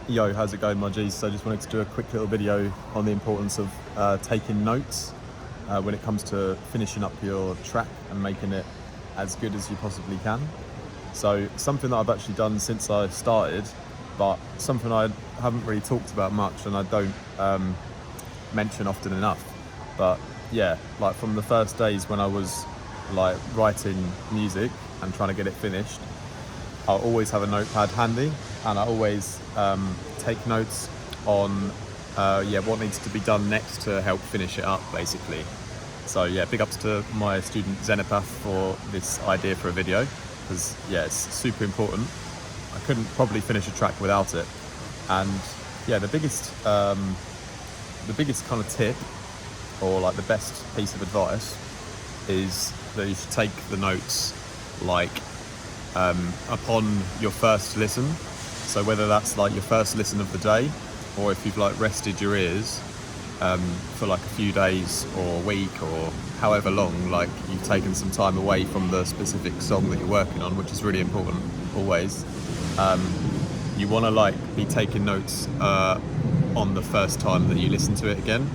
Yo, how's it going, my G's? So I just wanted to do a quick little video on the importance of taking notes when it comes to finishing up your track and making it as good as you possibly can. So something that I've actually done since I started, but something I haven't really talked about much and I don't mention often enough. But yeah, like from the first days when I was like writing music and trying to get it finished, I'll always have a notepad handy, and I always take notes on what needs to be done next to help finish it up, basically. So yeah, big ups to my student Zenopath for this idea for a video, because yeah, it's super important. I couldn't probably finish a track without it. And yeah, the biggest kind of tip, or like the best piece of advice, is that you should take the notes like upon your first listen. So whether that's like your first listen of the day, or if you've like rested your ears for like a few days or a week or however long, like you've taken some time away from the specific song that you're working on, which is really important always. You want to like be taking notes on the first time that you listen to it again,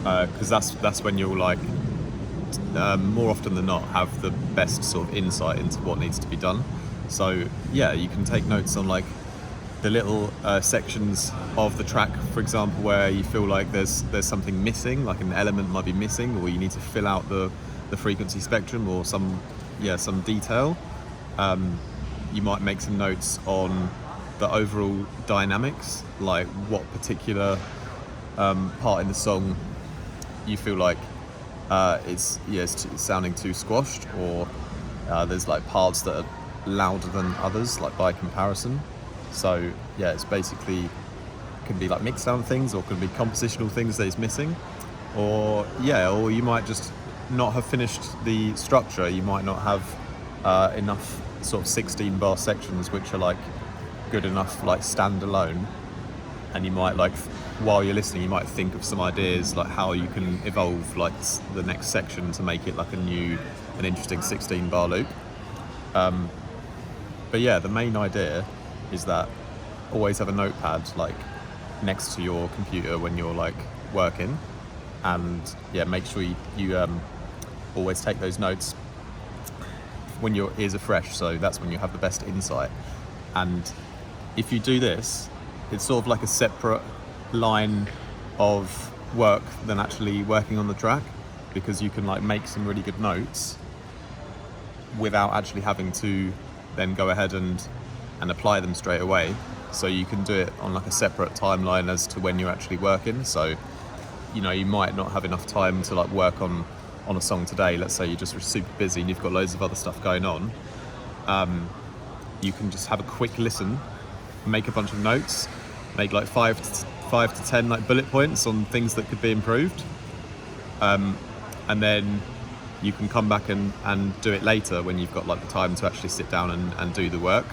because that's when you'll like more often than not have the best sort of insight into what needs to be done. So yeah, you can take notes on like the little sections of the track, for example, where you feel like there's something missing, like an element might be missing, or you need to fill out the frequency spectrum or some detail. You might make some notes on the overall dynamics, like what particular part in the song you feel like it's sounding too squashed, or there's like parts that are louder than others, like by comparison. So yeah, it's basically can be like mixed down things, or could be compositional things that is missing, or you might just not have finished the structure. You might not have enough sort of 16 bar sections which are like good enough like standalone, and you might like while you're listening you might think of some ideas like how you can evolve like the next section to make it like an interesting 16 bar loop. But yeah, the main idea is that always have a notepad like next to your computer when you're like working, and yeah, make sure you always take those notes when your ears are fresh, so that's when you have the best insight. And if you do this, it's sort of like a separate line of work than actually working on the track, because you can like make some really good notes without actually having to then go ahead and apply them straight away. So you can do it on like a separate timeline as to when you're actually working. So you know, you might not have enough time to like work on a song today. Let's say you're just super busy and you've got loads of other stuff going on. You can just have a quick listen, make a bunch of notes, make like 5 to 10 like bullet points on things that could be improved, and then you can come back and do it later when you've got like the time to actually sit down and do the work.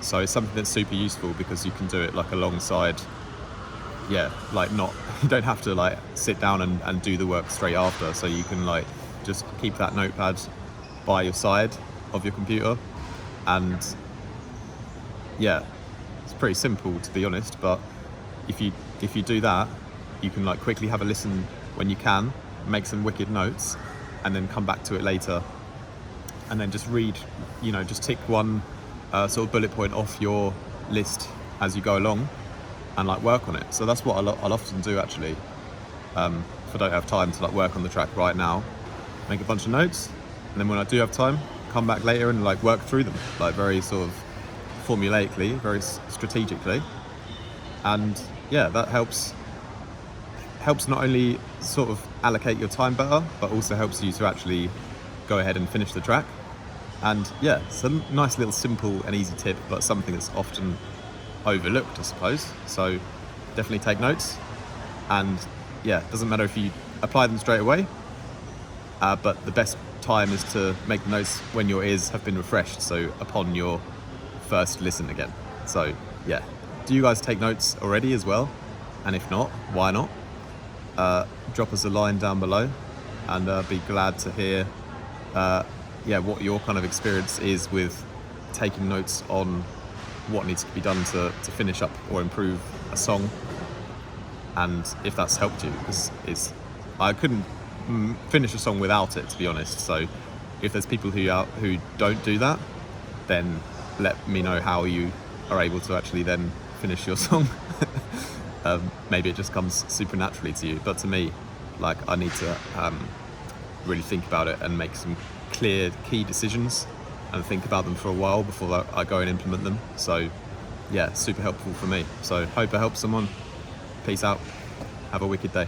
So it's something that's super useful because you can do it like alongside, like not, you don't have to like sit down and do the work straight after. So you can like just keep that notepad by your side of your computer, and yeah, it's pretty simple to be honest. But if you do that, you can like quickly have a listen when you can, make some wicked notes, and then come back to it later, and then just read, just tick one sort of bullet point off your list as you go along, and like work on it. So that's what I'll often do actually. If I don't have time to like work on the track right now, make a bunch of notes, and then when I do have time, come back later and like work through them, like very sort of formulaically, very strategically. And yeah, that helps not only sort of allocate your time better, but also helps you to actually go ahead and finish the track. And yeah, it's a nice little simple and easy tip, but something that's often overlooked, I suppose. So definitely take notes, and yeah, it doesn't matter if you apply them straight away, but the best time is to make the notes when your ears have been refreshed, so upon your first listen again. So yeah, do you guys take notes already as well? And if not, why not? Drop us a line down below, and be glad to hear what your kind of experience is with taking notes on what needs to be done to finish up or improve a song, and if that's helped you, because I couldn't finish a song without it, to be honest. So if there's people who don't do that, then let me know how you are able to actually then finish your song. Maybe it just comes super naturally to you, but to me, like, I need to really think about it and make some clear key decisions and think about them for a while before I go and implement them. So yeah, super helpful for me. So hope it helps someone. Peace out. Have a wicked day.